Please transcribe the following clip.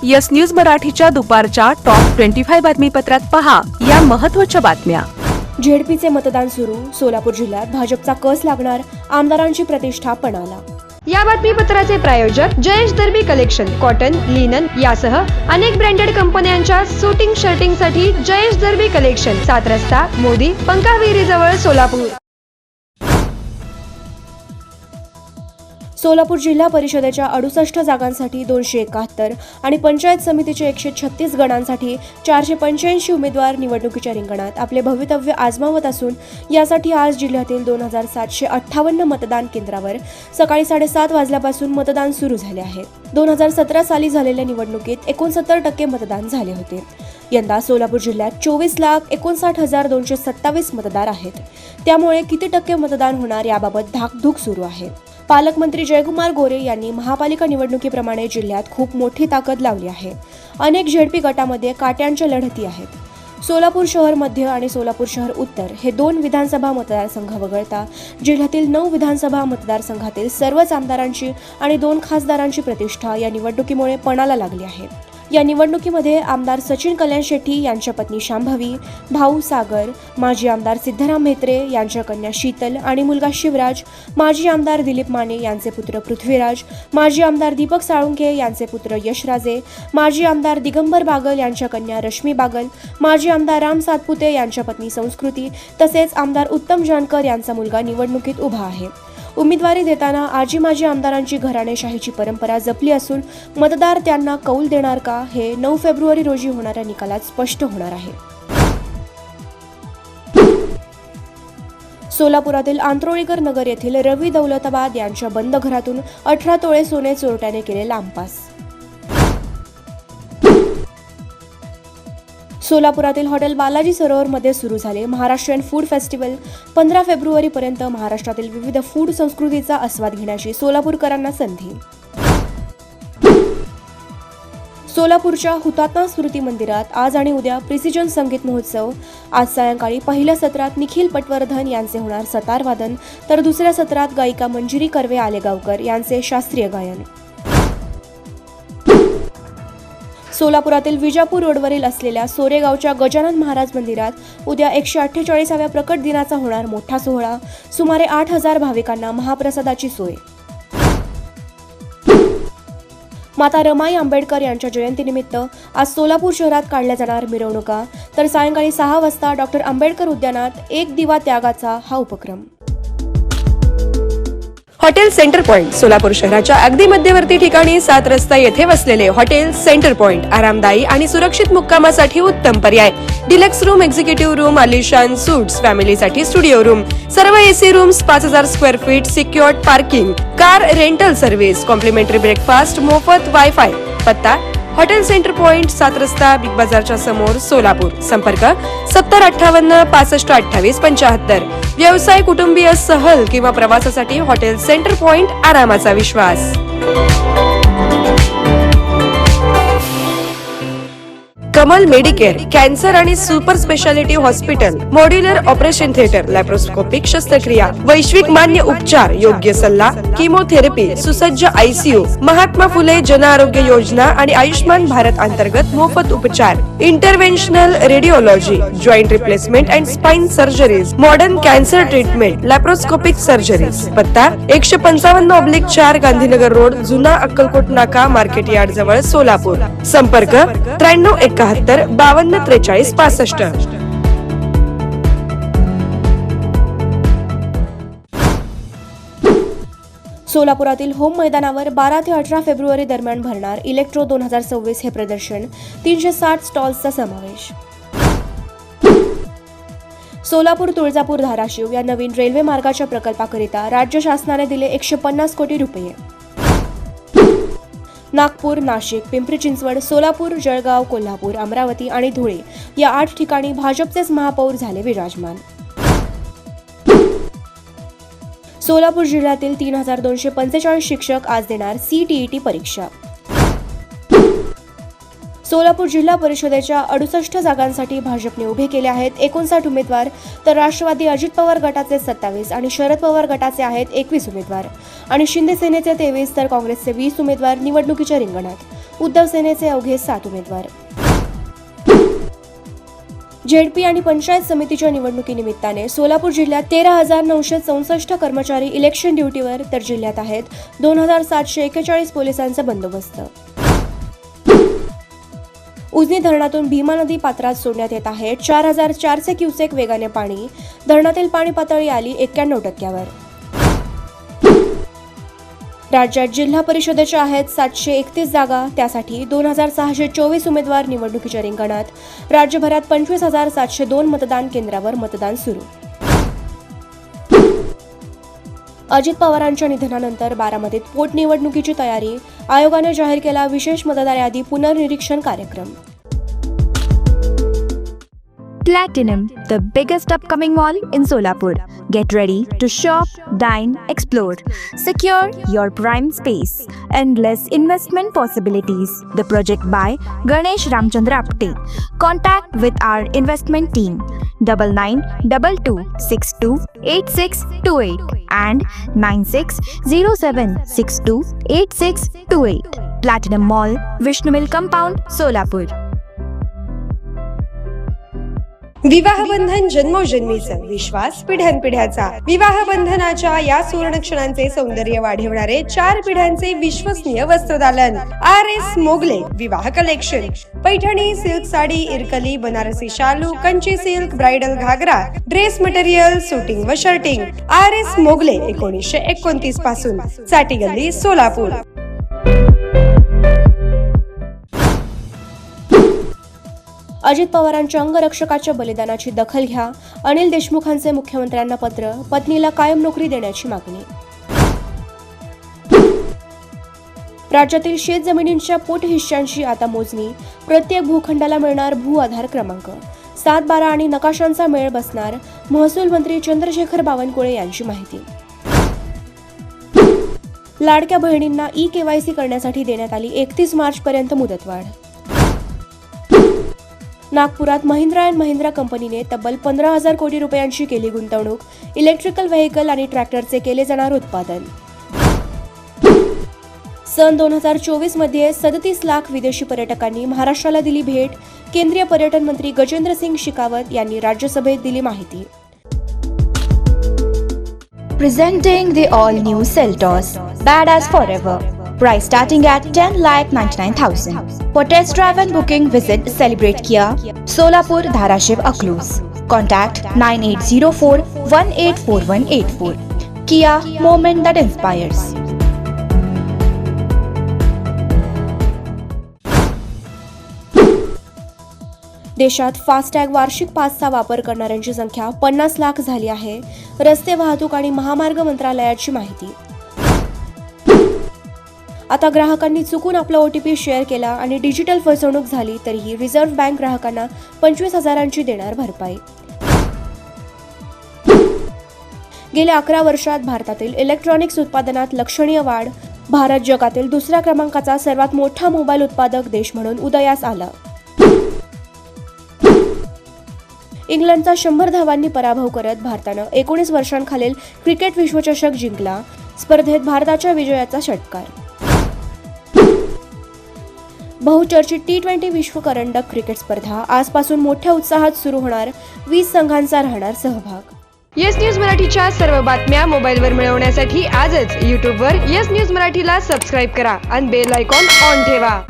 Yes news मराठीच्या दुपारच्या top 25 बातमीपत्रात पहा या महत्त्वाच्या बातम्या. झेडपीचे मतदान सुरू. सोलापूर जिल्ह्यात भाजपचा कस लागणार, आमदारांची प्रतिष्ठा पणाला. या बातमीपत्राचे प्रायोजक जयेश दर्बी कलेक्शन, कॉटन, लिनन यासह अनेक ब्रँडेड कंपन्यांच्या सुटिंग शर्टिंगसाठी जयेश दर्बी कलेक्शन, 7 रस्ता मोदी पंकाविहिरी जवळ सोलापूर. सोलापूर जिल्हा परिषदेच्या 68 जागांसाठी 271 आणि पंचायत समितीचे 136 गणांसाठी 485 उमेदवार निवडणुकीच्या रिंगणात आपले भवितव्य आजमावत असून यासाठी आज जिल्ह्यातील 2758 मतदान केंद्रावर सकाळी 7:30 वाजल्यापासून मतदान सुरू झाले आहे. 2017 साली झालेल्या निवडणुकीत 69% मतदान झाले होते. यंदा सोलापूर जिल्ह्यात 24,59,227 मतदार आहेत. त्यामुळे किती टक्के मतदान होणार याबाबत धाकधूक सुरू आहे. पालकमंत्री जयकुमार गोरे यांनी महापालिका निवडणुकीप्रमाणे जिल्ह्यात खूप मोठी ताकद लावली आहे. अनेक झेडपी गटामध्ये काट्यांच्या लढती आहेत. सोलापूर शहर मध्य आणि सोलापूर शहर उत्तर हे 2 विधानसभा मतदारसंघ वगळता जिल्ह्यातील 9 विधानसभा मतदारसंघातील सर्वच आमदारांची आणि 2 खासदारांची प्रतिष्ठा या निवडणुकीमुळे पणाला लागली आहे. या निवडणुकीमध्ये आमदार सचिन कल्याण शेट्टी यांच्या पत्नी शांभवी, भाऊ सागर, माजी आमदार सिद्धराम म्हेत्रे यांच्या कन्या शीतल आणि मुलगा शिवराज, माजी आमदार दिलीप माने यांचे पुत्र पृथ्वीराज, माजी आमदार दीपक साळुंखे यांचे पुत्र यशराजे, माजी आमदार दिगंबर बागल यांच्या कन्या रश्मी बागल, माजी आमदार राम सातपुते यांच्या पत्नी संस्कृती तसेच आमदार उत्तम जानकर यांचा मुलगा निवडणुकीत उभा आहे. उमेदवारी देताना आजी माजी आमदारांची घराणेशाहीची परंपरा जपली असून मतदार त्यांना कौल देणार का हे 9 फेब्रुवारी रोजी होणाऱ्या निकालात स्पष्ट होणार आहे. सोलापुरातील आंत्रोळीकर नगर येथील रवी दौलताबाद यांच्या बंद घरातून 18 तोळे सोने चोरट्याने केले लांबपास. सोलापुरातील हॉटेल बालाजी सरोवरमध्ये सुरू झाले महाराष्ट्रीयन फूड फेस्टिवल. 15 फेब्रुवारीपर्यंत महाराष्ट्रातील विविध फूड संस्कृतीचा आस्वाद घेण्याची सोलापूरकरांना संधी. सोलापूरच्या हुतात्मा स्मृती मंदिरात आज आणि उद्या प्रिसिजन संगीत महोत्सव. आज सायंकाळी पहिल्या सत्रात निखिल पटवर्धन यांचे होणार सतार वादन, तर दुसऱ्या सत्रात गायिका मंजिरी कर्वे आलेगावकर यांचे शास्त्रीय गायन. सोलापुरातील विजापूर रोडवरील असलेल्या सोरेगावच्या गजानन महाराज मंदिरात उद्या 148व्या प्रकट दिनाचा होणार मोठा सोहळा. सुमारे 8,000 भाविकांना महाप्रसादाची सोय. माता रमाई आंबेडकर यांच्या जयंतीनिमित्त आज सोलापूर शहरात काढल्या जाणार मिरवणुका, तर सायंकाळी 6 वाजता डॉक्टर आंबेडकर उद्यानात एक दिवा त्यागाचा हा उपक्रम. हॉटेल सेंटर पॉइंट सोलापूर शहराच्या अगदी मध्यवर्ती ठिकाणी 7 रस्ता येथे वसलेले हॉटेल सेंटर पॉइंट आरामदायी आणि सुरक्षित मुक्कामासाठी उत्तम पर्याय. डिलक्स रूम, एक्झिक्युटिव्ह रूम, आलिशान सूट्स, फॅमिलीसाठी स्टुडिओ रूम, सर्व AC rooms, 5,000 square feet, secured parking, car rental service, complimentary breakfast, मोफत वायफाय. पत्ता हॉटेल सेंटर पॉइंट, 7 रस्ता, बिग बाजारच्या समोर, सोलापूर. संपर्क 7058 65 28 75. व्यवसाय, कुटुंबीय, सहल किंवा प्रवासासाठी हॉटेल सेंटर पॉइंट आरामाचा विश्वास. कमल मेडिकेअर कॅन्सर आणि super speciality hospital, modular operation theatre, laparoscopic शस्त्रक्रिया, वैश्विक मान्य उपचार, योग्य सल्ला, किमोथेरपी, सुसज्ज ICU, महात्मा फुले जन आरोग्य योजना आणि आयुष्मान भारत अंतर्गत मोफत उपचार, interventional radiology, joint replacement and spine surgeries, modern cancer treatment, laparoscopic surgeries. पत्ता 155/4 गांधीनगर रोड, जुना अक्कलकोट नाका, मार्केट यार्ड जवळ, सोलापूर. संपर्क 9371 52 43 65. सोलापुरातील होम मैदानावर 12 ते 18 फेब्रुवारी दरम्यान भरणार इलेक्ट्रो 2026 हे प्रदर्शन. 360 स्टॉल्सचा समावेश. सोलापूर तुळजापूर धाराशिव या नवीन रेल्वे मार्गाच्या प्रकल्पाकरिता राज्य शासनाने दिले 150 कोटी रुपये. नागपूर, नाशिक, पिंपरी चिंचवड, सोलापूर, जळगाव, कोल्हापूर, अमरावती आणि धुळे या 8 ठिकाणी भाजपचेच महापौर झाले विराजमान. सोलापूर जिल्ह्यातील 3245 शिक्षक आज देणार CTET परीक्षा. सोलापूर जिल्हा परिषदेच्या 68 जागांसाठी भाजपने उभे केले आहेत 59 उमेदवार, तर राष्ट्रवादी अजित पवार गटाचे 27 आणि शरद पवार गटाचे आहेत 21 उमेदवार आणि शिंदे सेनेचे 23 तर काँग्रेसचे 20 उमेदवार निवडणुकीच्या रिंगणात. उद्धव सेनेचे अवघे 7 उमेदवार. झेडपी आणि पंचायत समितीच्या निवडणुकीनिमित्ताने सोलापूर जिल्ह्यात 13,964 कर्मचारी इलेक्शन ड्युटीवर, तर जिल्ह्यात आहेत 2,741 पोलिसांचा बंदोबस्त. उजनी धरणातून भीमा नदी पात्रात सोडण्यात येत आहे 4,400 क्युसेक वेगाने पाणी. धरणातील पाणी पातळी आली 91%वर. राज्यात जिल्हा परिषदेच्या आहेत 731 जागा, त्यासाठी 2,624 उमेदवार निवडणुकीच्या रिंगणात. राज्यभरात 25,702 मतदान केंद्रावर मतदान सुरू. अजित पवारांच्या निधनानंतर बारामतीत पोटनिवडणुकीची तयारी. आयोगाने जाहीर केला विशेष मतदार यादी पुनर्निरीक्षण कार्यक्रम. Platinum, the biggest upcoming mall in Solapur. Get ready to shop, dine, explore. Secure your prime space. Endless investment possibilities. The project by Ganesh Ramchandra Apte. Contact with our investment team 9922628628 and 9607628628. Platinum Mall, Vishnu Mill Compound, Solapur. विवाह बंधन जन्मोजन्मीचा, विश्वास पिढ्यानपिढ्याचा. विवाह बंधनाच्या या सुवर्ण क्षणांचे सौंदर्य वाढवणारे 4 पिढ्यांचे विश्वसनीय वस्त्रदालन RS Mughal-e विवाह collection. Paithani, silk sari, इरकली, Banarasi शालू, Kanchi silk, bridal घागरा, dress material, suiting व शर्टिंग. RS मोगले 1929 पासून, साठी गल्ली, सोलापूर. अजित पवारांच्या अंगरक्षकाच्या बलिदानाची दखल घ्या. अनिल देशमुखांचे मुख्यमंत्र्यांना पत्र. पत्नीला कायम नोकरी देण्याची मागणी. राज्यातील शेतजमिनींच्या पोट हिश्श्यांची आता मोजणी. प्रत्येक भूखंडाला मिळणार भू आधार क्रमांक. 7-12 आणि नकाशांचा मेळ बसणार. महसूल मंत्री चंद्रशेखर बावनकुळे यांची माहिती. लाडक्या बहिणींना KYC करण्यासाठी देण्यात आली 31 मार्च पर्यंत मुदतवाढ. नागपुरात महिंद्रा अँड महिंद्रा कंपनीने तब्बल 15,000 कोटी रुपयांची केली गुंतवणूक. इलेक्ट्रिकल व्हेकल आणि ट्रॅक्टरचे केले जाणार उत्पादन. सन 2024 मध्ये 37 लाख विदेशी पर्यटकांनी महाराष्ट्राला दिली भेट. केंद्रीय पर्यटन मंत्री गजेंद्र सिंग शेखावत यांनी राज्यसभेत दिली माहिती. Presenting the all-new Seltos, badass forever. Price starting at 10,99,000. For test drive and booking, visit Celebrate Kia, Solapur, Dharashiv, Aklus. Contact 9804184184. Kia, moment that inspires. देशात फास्टॅग वार्षिक पासचा वापर करणाऱ्यांची संख्या 50 लाख झाली आहे. रस्ते वाहतूक आणि महामार्ग मंत्रालयाची माहिती. आता ग्राहकांनी चुकून आपला OTP शेअर केला आणि डिजिटल फसवणूक झाली तरीही रिझर्व्ह बँक ग्राहकांना 25,000ची देणार भरपाई. गेल्या 11 वर्षात भारतातील इलेक्ट्रॉनिक्स उत्पादनात लक्षणीय वाढ. भारत जगातील दुसऱ्या क्रमांकाचा सर्वात मोठा मोबाईल उत्पादक देश म्हणून उदयास आला. इंग्लंडचा 100 धावांनी पराभव करत भारतानं 19 वर्षांखालील क्रिकेट विश्वचषक जिंकला. स्पर्धेत भारताच्या विजयाचा षटकार. बहुचर्चित T20 विश्वकरंडक क्रिकेट स्पर्धा आजपासून मोठ्या उत्साहात सुरू होणार. 20 संघांचा राहणार सहभाग. येस न्यूज मराठीच्या सर्व बातम्या मोबाईलवर मिळवण्यासाठी आजच YouTubeवर येस न्यूज मराठीला सबस्क्राईब करा आणि बेल आयकॉन ऑन ठेवा.